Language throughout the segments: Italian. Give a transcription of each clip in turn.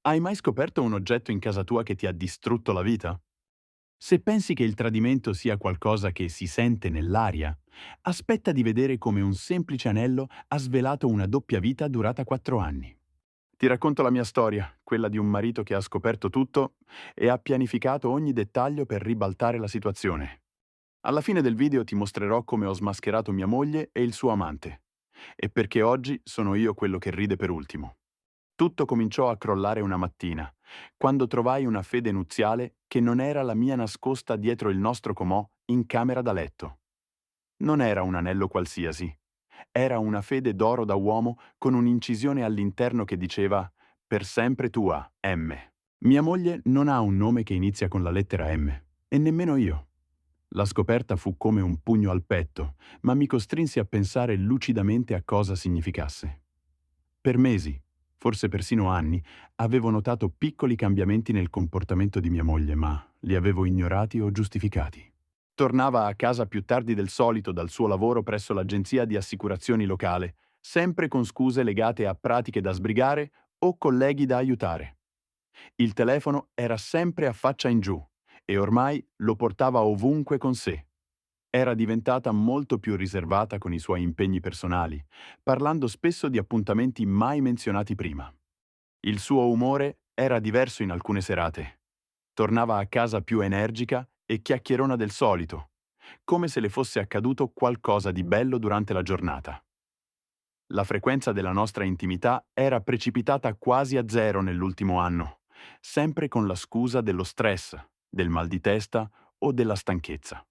Hai mai scoperto un oggetto in casa tua che ti ha distrutto la vita? Se pensi che il tradimento sia qualcosa che si sente nell'aria, aspetta di vedere come un semplice anello ha svelato una doppia vita durata 4 anni. Ti racconto la mia storia, quella di un marito che ha scoperto tutto e ha pianificato ogni dettaglio per ribaltare la situazione. Alla fine del video ti mostrerò come ho smascherato mia moglie e il suo amante, e perché oggi sono io quello che ride per ultimo. Tutto cominciò a crollare una mattina, quando trovai una fede nuziale che non era la mia nascosta dietro il nostro comò in camera da letto. Non era un anello qualsiasi, era una fede d'oro da uomo con un'incisione all'interno che diceva «Per sempre tua, M». Mia moglie non ha un nome che inizia con la lettera M, e nemmeno io. La scoperta fu come un pugno al petto, ma mi costrinse a pensare lucidamente a cosa significasse. Per mesi, forse persino anni, avevo notato piccoli cambiamenti nel comportamento di mia moglie, ma li avevo ignorati o giustificati. Tornava a casa più tardi del solito dal suo lavoro presso l'agenzia di assicurazioni locale, sempre con scuse legate a pratiche da sbrigare o colleghi da aiutare. Il telefono era sempre a faccia in giù e ormai lo portava ovunque con sé. Era diventata molto più riservata con i suoi impegni personali, parlando spesso di appuntamenti mai menzionati prima. Il suo umore era diverso in alcune serate. Tornava a casa più energica e chiacchierona del solito, come se le fosse accaduto qualcosa di bello durante la giornata. La frequenza della nostra intimità era precipitata quasi a zero nell'ultimo anno, sempre con la scusa dello stress, del mal di testa o della stanchezza.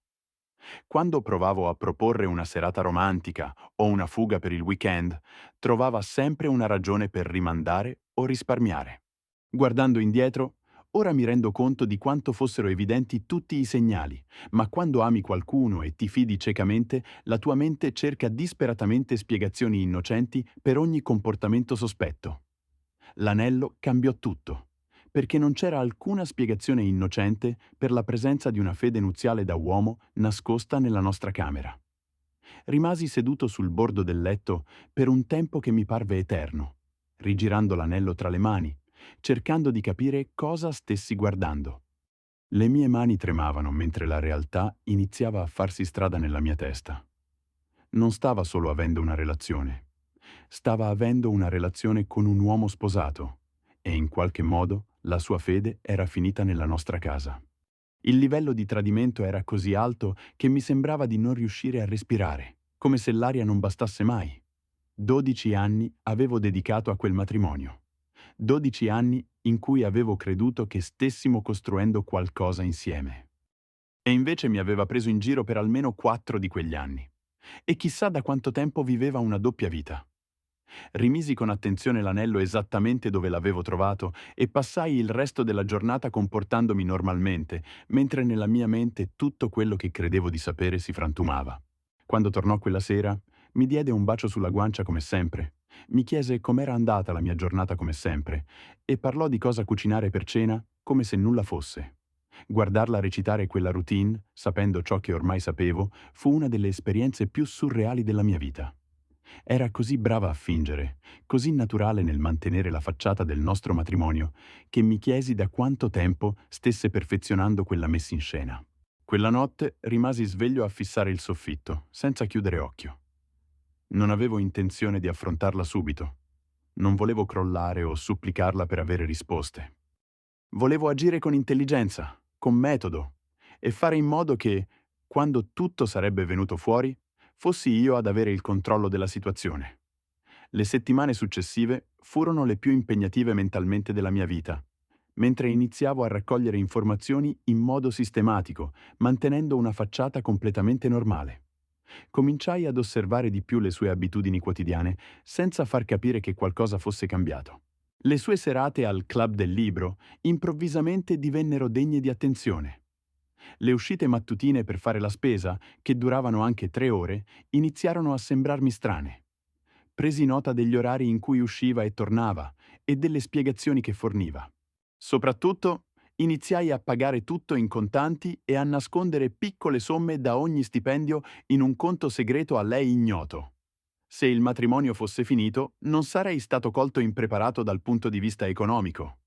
Quando provavo a proporre una serata romantica o una fuga per il weekend, trovava sempre una ragione per rimandare o risparmiare. Guardando indietro, ora mi rendo conto di quanto fossero evidenti tutti i segnali, ma quando ami qualcuno e ti fidi ciecamente, la tua mente cerca disperatamente spiegazioni innocenti per ogni comportamento sospetto. L'anello cambiò tutto, perché non c'era alcuna spiegazione innocente per la presenza di una fede nuziale da uomo nascosta nella nostra camera. Rimasi seduto sul bordo del letto per un tempo che mi parve eterno, rigirando l'anello tra le mani, cercando di capire cosa stessi guardando. Le mie mani tremavano mentre la realtà iniziava a farsi strada nella mia testa. Non stava solo avendo una relazione, stava avendo una relazione con un uomo sposato e in qualche modo la sua fede era finita nella nostra casa. Il livello di tradimento era così alto che mi sembrava di non riuscire a respirare, come se l'aria non bastasse mai. 12 anni avevo dedicato a quel matrimonio. 12 anni in cui avevo creduto che stessimo costruendo qualcosa insieme. E invece mi aveva preso in giro per almeno 4 di quegli anni. E chissà da quanto tempo viveva una doppia vita. Rimisi con attenzione l'anello esattamente dove l'avevo trovato e passai il resto della giornata comportandomi normalmente, mentre nella mia mente tutto quello che credevo di sapere si frantumava. Quando tornò quella sera, mi diede un bacio sulla guancia come sempre. Mi chiese com'era andata la mia giornata come sempre e parlò di cosa cucinare per cena come se nulla fosse. Guardarla recitare quella routine, sapendo ciò che ormai sapevo, fu una delle esperienze più surreali della mia vita. Era così brava a fingere, così naturale nel mantenere la facciata del nostro matrimonio, che mi chiesi da quanto tempo stesse perfezionando quella messa in scena. Quella notte rimasi sveglio a fissare il soffitto, senza chiudere occhio. Non avevo intenzione di affrontarla subito. Non volevo crollare o supplicarla per avere risposte. Volevo agire con intelligenza, con metodo, e fare in modo che, quando tutto sarebbe venuto fuori, fossi io ad avere il controllo della situazione. Le settimane successive furono le più impegnative mentalmente della mia vita, mentre iniziavo a raccogliere informazioni in modo sistematico, mantenendo una facciata completamente normale. Cominciai ad osservare di più le sue abitudini quotidiane, senza far capire che qualcosa fosse cambiato. Le sue serate al club del libro improvvisamente divennero degne di attenzione. Le uscite mattutine per fare la spesa, che duravano anche 3 ore, iniziarono a sembrarmi strane. Presi nota degli orari in cui usciva e tornava e delle spiegazioni che forniva. Soprattutto, iniziai a pagare tutto in contanti e a nascondere piccole somme da ogni stipendio in un conto segreto a lei ignoto. Se il matrimonio fosse finito, non sarei stato colto impreparato dal punto di vista economico.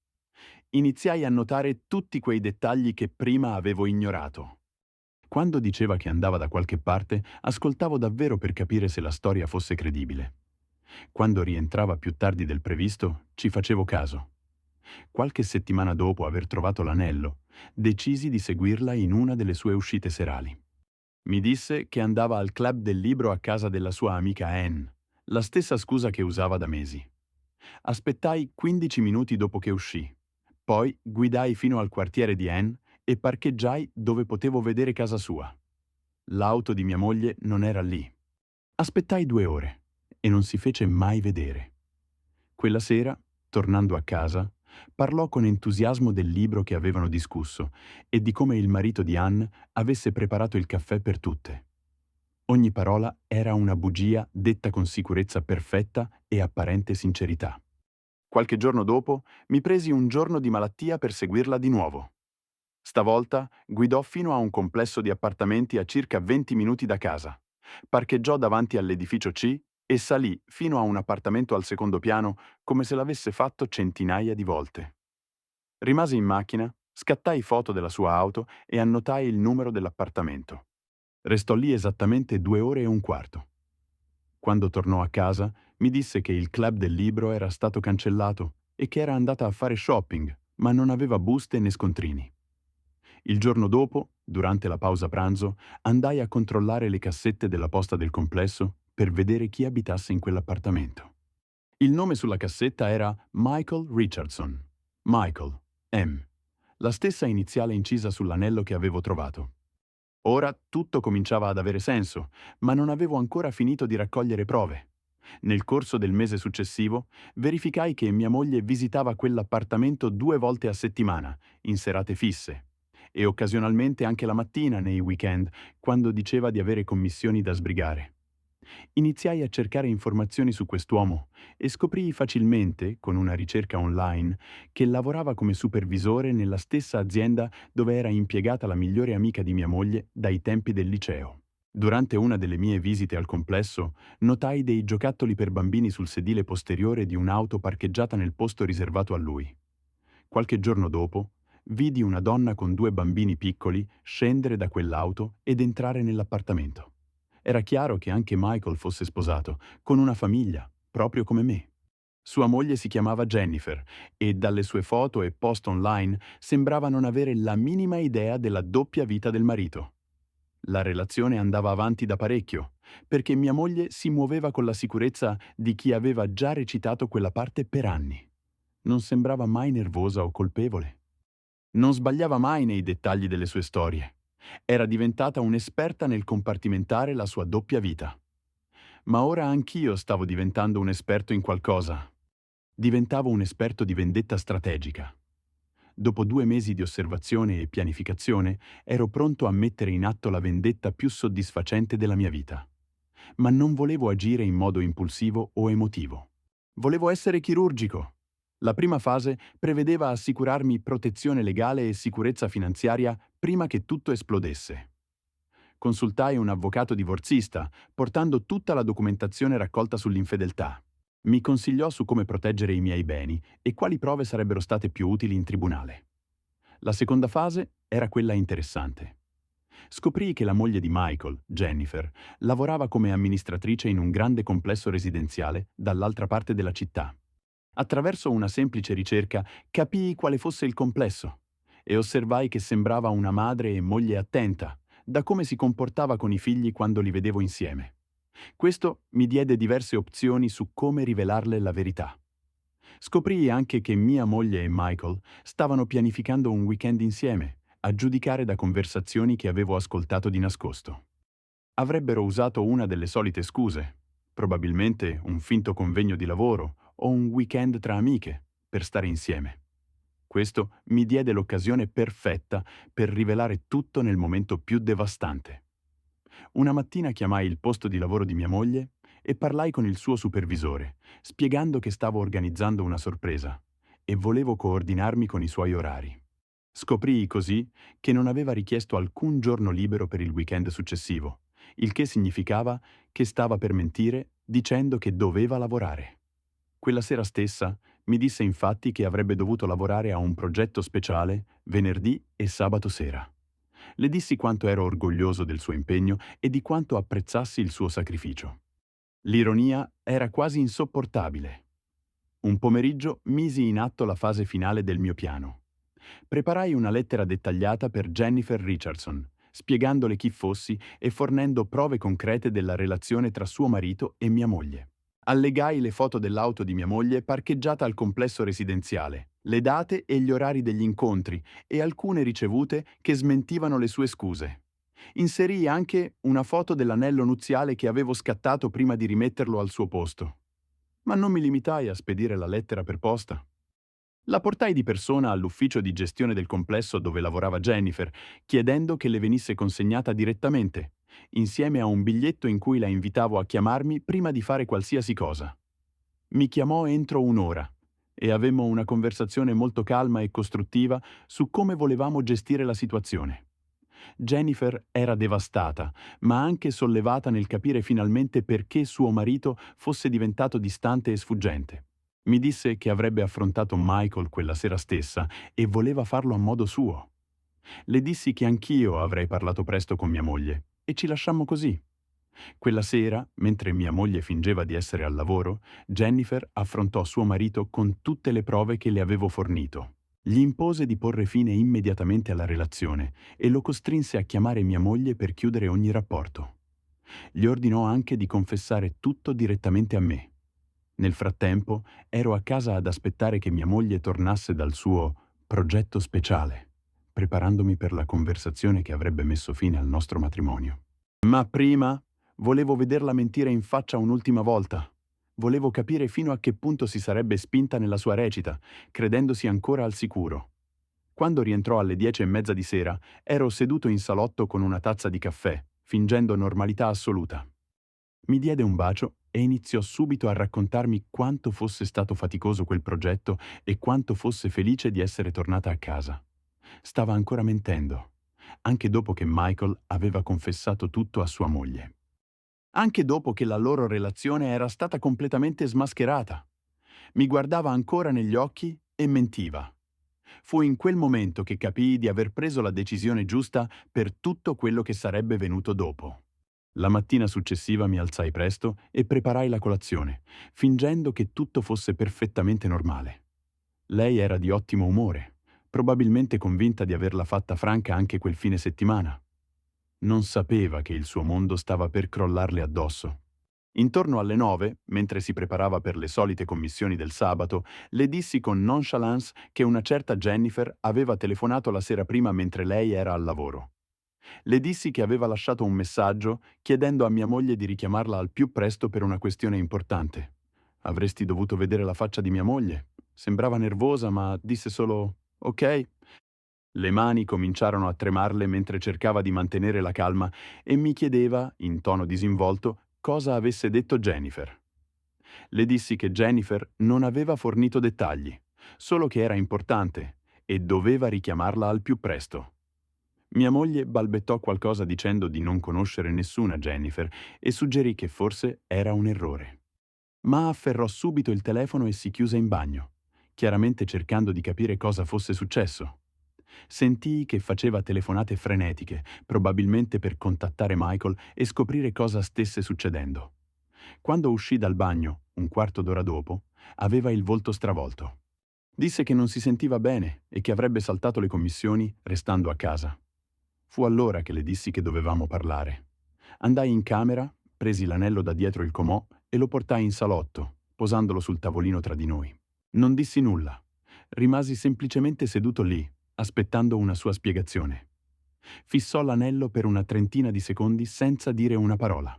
Iniziai a notare tutti quei dettagli che prima avevo ignorato. Quando diceva che andava da qualche parte, ascoltavo davvero per capire se la storia fosse credibile. Quando rientrava più tardi del previsto, ci facevo caso. Qualche settimana dopo aver trovato l'anello, decisi di seguirla in una delle sue uscite serali. Mi disse che andava al club del libro a casa della sua amica Anne, la stessa scusa che usava da mesi. Aspettai 15 minuti dopo che uscì. Poi guidai fino al quartiere di Anne e parcheggiai dove potevo vedere casa sua. L'auto di mia moglie non era lì. Aspettai 2 ore e non si fece mai vedere. Quella sera, tornando a casa, parlò con entusiasmo del libro che avevano discusso e di come il marito di Anne avesse preparato il caffè per tutte. Ogni parola era una bugia detta con sicurezza perfetta e apparente sincerità. Qualche giorno dopo mi presi un giorno di malattia per seguirla di nuovo. Stavolta guidò fino a un complesso di appartamenti a circa 20 minuti da casa. Parcheggiò davanti all'edificio C e salì fino a un appartamento al secondo piano come se l'avesse fatto centinaia di volte. Rimasi in macchina, scattai foto della sua auto e annotai il numero dell'appartamento. Restò lì esattamente 2 ore e un quarto. Quando tornò a casa, mi disse che il club del libro era stato cancellato e che era andata a fare shopping, ma non aveva buste né scontrini. Il giorno dopo, durante la pausa pranzo, andai a controllare le cassette della posta del complesso per vedere chi abitasse in quell'appartamento. Il nome sulla cassetta era Michael Richardson. Michael, M. La stessa iniziale incisa sull'anello che avevo trovato. Ora tutto cominciava ad avere senso, ma non avevo ancora finito di raccogliere prove. Nel corso del mese successivo, verificai che mia moglie visitava quell'appartamento 2 volte a settimana, in serate fisse, e occasionalmente anche la mattina nei weekend, quando diceva di avere commissioni da sbrigare. Iniziai a cercare informazioni su quest'uomo e scoprii facilmente, con una ricerca online, che lavorava come supervisore nella stessa azienda dove era impiegata la migliore amica di mia moglie dai tempi del liceo. Durante una delle mie visite al complesso, notai dei giocattoli per bambini sul sedile posteriore di un'auto parcheggiata nel posto riservato a lui. Qualche giorno dopo, vidi una donna con 2 bambini piccoli scendere da quell'auto ed entrare nell'appartamento. Era chiaro che anche Michael fosse sposato, con una famiglia, proprio come me. Sua moglie si chiamava Jennifer e dalle sue foto e post online sembrava non avere la minima idea della doppia vita del marito. La relazione andava avanti da parecchio, perché mia moglie si muoveva con la sicurezza di chi aveva già recitato quella parte per anni. Non sembrava mai nervosa o colpevole. Non sbagliava mai nei dettagli delle sue storie. Era diventata un'esperta nel compartimentare la sua doppia vita. Ma ora anch'io stavo diventando un esperto in qualcosa. Diventavo un esperto di vendetta strategica. Dopo 2 mesi di osservazione e pianificazione, ero pronto a mettere in atto la vendetta più soddisfacente della mia vita. Ma non volevo agire in modo impulsivo o emotivo. Volevo essere chirurgico. La prima fase prevedeva assicurarmi protezione legale e sicurezza finanziaria prima che tutto esplodesse. Consultai un avvocato divorzista, portando tutta la documentazione raccolta sull'infedeltà. Mi consigliò su come proteggere i miei beni e quali prove sarebbero state più utili in tribunale. La seconda fase era quella interessante. Scoprii che la moglie di Michael, Jennifer, lavorava come amministratrice in un grande complesso residenziale dall'altra parte della città. Attraverso una semplice ricerca capii quale fosse il complesso e osservai che sembrava una madre e moglie attenta, da come si comportava con i figli quando li vedevo insieme. Questo mi diede diverse opzioni su come rivelarle la verità. Scoprii anche che mia moglie e Michael stavano pianificando un weekend insieme, a giudicare da conversazioni che avevo ascoltato di nascosto. Avrebbero usato una delle solite scuse, probabilmente un finto convegno di lavoro o un weekend tra amiche, per stare insieme. Questo mi diede l'occasione perfetta per rivelare tutto nel momento più devastante. Una mattina chiamai il posto di lavoro di mia moglie e parlai con il suo supervisore, spiegando che stavo organizzando una sorpresa e volevo coordinarmi con i suoi orari. Scoprii così che non aveva richiesto alcun giorno libero per il weekend successivo, il che significava che stava per mentire dicendo che doveva lavorare. Quella sera stessa Mi disse infatti che avrebbe dovuto lavorare a un progetto speciale venerdì e sabato sera. Le dissi quanto ero orgoglioso del suo impegno e di quanto apprezzassi il suo sacrificio. L'ironia era quasi insopportabile. Un pomeriggio misi in atto la fase finale del mio piano. Preparai una lettera dettagliata per Jennifer Richardson, spiegandole chi fossi e fornendo prove concrete della relazione tra suo marito e mia moglie. Allegai le foto dell'auto di mia moglie parcheggiata al complesso residenziale, le date e gli orari degli incontri e alcune ricevute che smentivano le sue scuse. Inserii anche una foto dell'anello nuziale che avevo scattato prima di rimetterlo al suo posto. Ma non mi limitai a spedire la lettera per posta. La portai di persona all'ufficio di gestione del complesso dove lavorava Jennifer, chiedendo che le venisse consegnata direttamente, insieme a un biglietto in cui la invitavo a chiamarmi prima di fare qualsiasi cosa. Mi chiamò entro un'ora e avemmo una conversazione molto calma e costruttiva su come volevamo gestire la situazione. Jennifer era devastata, ma anche sollevata nel capire finalmente perché suo marito fosse diventato distante e sfuggente. Mi disse che avrebbe affrontato Michael quella sera stessa e voleva farlo a modo suo. Le dissi che anch'io avrei parlato presto con mia moglie e ci lasciammo così. Quella sera, mentre mia moglie fingeva di essere al lavoro, Jennifer affrontò suo marito con tutte le prove che le avevo fornito. Gli impose di porre fine immediatamente alla relazione e lo costrinse a chiamare mia moglie per chiudere ogni rapporto. Gli ordinò anche di confessare tutto direttamente a me. Nel frattempo, ero a casa ad aspettare che mia moglie tornasse dal suo progetto speciale, preparandomi per la conversazione che avrebbe messo fine al nostro matrimonio. Ma prima volevo vederla mentire in faccia un'ultima volta. Volevo capire fino a che punto si sarebbe spinta nella sua recita, credendosi ancora al sicuro. Quando rientrò alle 10:30 di sera, ero seduto in salotto con una tazza di caffè, fingendo normalità assoluta. Mi diede un bacio e iniziò subito a raccontarmi quanto fosse stato faticoso quel progetto e quanto fosse felice di essere tornata a casa. Stava ancora mentendo, anche dopo che Michael aveva confessato tutto a sua moglie. Anche dopo che la loro relazione era stata completamente smascherata. Mi guardava ancora negli occhi e mentiva. Fu in quel momento che capii di aver preso la decisione giusta per tutto quello che sarebbe venuto dopo. La mattina successiva mi alzai presto e preparai la colazione, fingendo che tutto fosse perfettamente normale. Lei era di ottimo umore, probabilmente convinta di averla fatta franca anche quel fine settimana. Non sapeva che il suo mondo stava per crollarle addosso. Intorno alle 9, mentre si preparava per le solite commissioni del sabato, le dissi con nonchalance che una certa Jennifer aveva telefonato la sera prima mentre lei era al lavoro. Le dissi che aveva lasciato un messaggio chiedendo a mia moglie di richiamarla al più presto per una questione importante. Avresti dovuto vedere la faccia di mia moglie. Sembrava nervosa, ma disse solo «Ok». Le mani cominciarono a tremarle mentre cercava di mantenere la calma e mi chiedeva, in tono disinvolto, cosa avesse detto Jennifer. Le dissi che Jennifer non aveva fornito dettagli, solo che era importante e doveva richiamarla al più presto. Mia moglie balbettò qualcosa dicendo di non conoscere nessuna Jennifer e suggerì che forse era un errore. Ma afferrò subito il telefono e si chiuse in bagno, chiaramente cercando di capire cosa fosse successo. Sentii che faceva telefonate frenetiche, probabilmente per contattare Michael e scoprire cosa stesse succedendo. Quando uscì dal bagno, un quarto d'ora dopo, aveva il volto stravolto. Disse che non si sentiva bene e che avrebbe saltato le commissioni restando a casa. Fu allora che le dissi che dovevamo parlare. Andai in camera, presi l'anello da dietro il comò e lo portai in salotto, posandolo sul tavolino tra di noi. Non dissi nulla. Rimasi semplicemente seduto lì, aspettando una sua spiegazione. Fissò l'anello per una trentina di secondi senza dire una parola.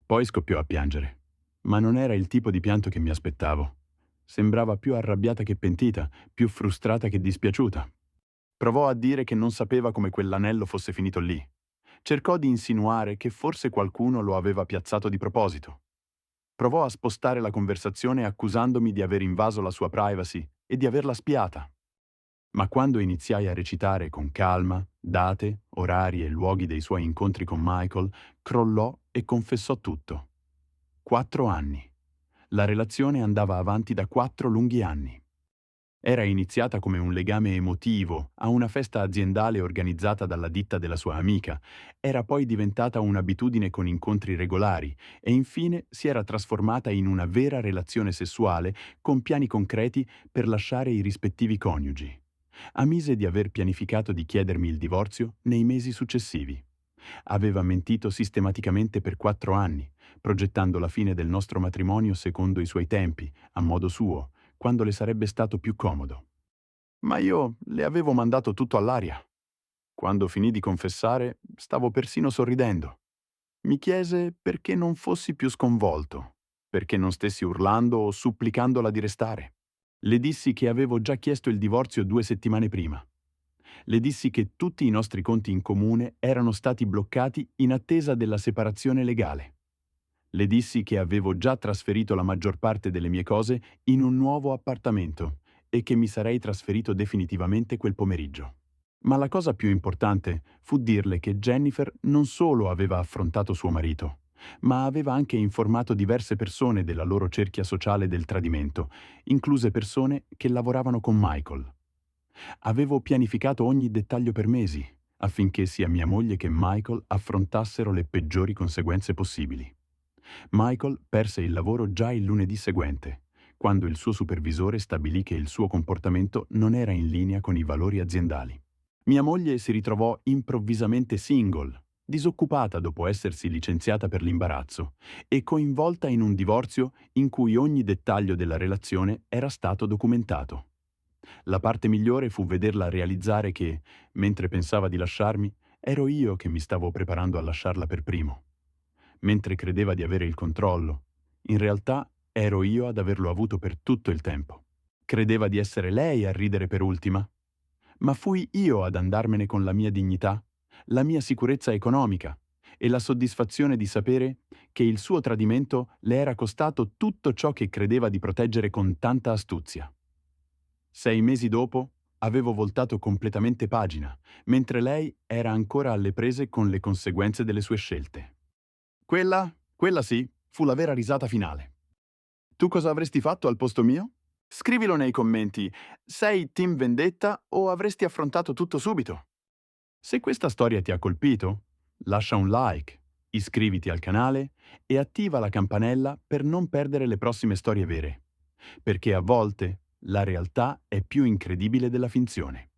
Poi scoppiò a piangere. Ma non era il tipo di pianto che mi aspettavo. Sembrava più arrabbiata che pentita, più frustrata che dispiaciuta. Provò a dire che non sapeva come quell'anello fosse finito lì. Cercò di insinuare che forse qualcuno lo aveva piazzato di proposito. Provò a spostare la conversazione accusandomi di aver invaso la sua privacy e di averla spiata. Ma quando iniziai a recitare con calma date, orari e luoghi dei suoi incontri con Michael, crollò e confessò tutto. 4 anni. La relazione andava avanti da 4 lunghi anni. Era iniziata come un legame emotivo a una festa aziendale organizzata dalla ditta della sua amica, era poi diventata un'abitudine con incontri regolari e infine si era trasformata in una vera relazione sessuale con piani concreti per lasciare i rispettivi coniugi. Ammise di aver pianificato di chiedermi il divorzio nei mesi successivi. Aveva mentito sistematicamente per 4 anni, progettando la fine del nostro matrimonio secondo i suoi tempi, a modo suo, quando le sarebbe stato più comodo. Ma io le avevo mandato tutto all'aria. Quando finì di confessare, stavo persino sorridendo. Mi chiese perché non fossi più sconvolto, perché non stessi urlando o supplicandola di restare. Le dissi che avevo già chiesto il divorzio 2 settimane prima. Le dissi che tutti i nostri conti in comune erano stati bloccati in attesa della separazione legale. Le dissi che avevo già trasferito la maggior parte delle mie cose in un nuovo appartamento e che mi sarei trasferito definitivamente quel pomeriggio. Ma la cosa più importante fu dirle che Jennifer non solo aveva affrontato suo marito, ma aveva anche informato diverse persone della loro cerchia sociale del tradimento, incluse persone che lavoravano con Michael. Avevo pianificato ogni dettaglio per mesi, affinché sia mia moglie che Michael affrontassero le peggiori conseguenze possibili. Michael perse il lavoro già il lunedì seguente, quando il suo supervisore stabilì che il suo comportamento non era in linea con i valori aziendali. Mia moglie si ritrovò improvvisamente single, disoccupata dopo essersi licenziata per l'imbarazzo e coinvolta in un divorzio in cui ogni dettaglio della relazione era stato documentato. La parte migliore fu vederla realizzare che, mentre pensava di lasciarmi, ero io che mi stavo preparando a lasciarla per primo. Mentre credeva di avere il controllo, in realtà ero io ad averlo avuto per tutto il tempo. Credeva di essere lei a ridere per ultima, ma fui io ad andarmene con la mia dignità, la mia sicurezza economica e la soddisfazione di sapere che il suo tradimento le era costato tutto ciò che credeva di proteggere con tanta astuzia. 6 mesi dopo avevo voltato completamente pagina, mentre lei era ancora alle prese con le conseguenze delle sue scelte. Quella sì, fu la vera risata finale. Tu cosa avresti fatto al posto mio? Scrivilo nei commenti. Sei team vendetta o avresti affrontato tutto subito? Se questa storia ti ha colpito, lascia un like, iscriviti al canale e attiva la campanella per non perdere le prossime storie vere, perché a volte la realtà è più incredibile della finzione.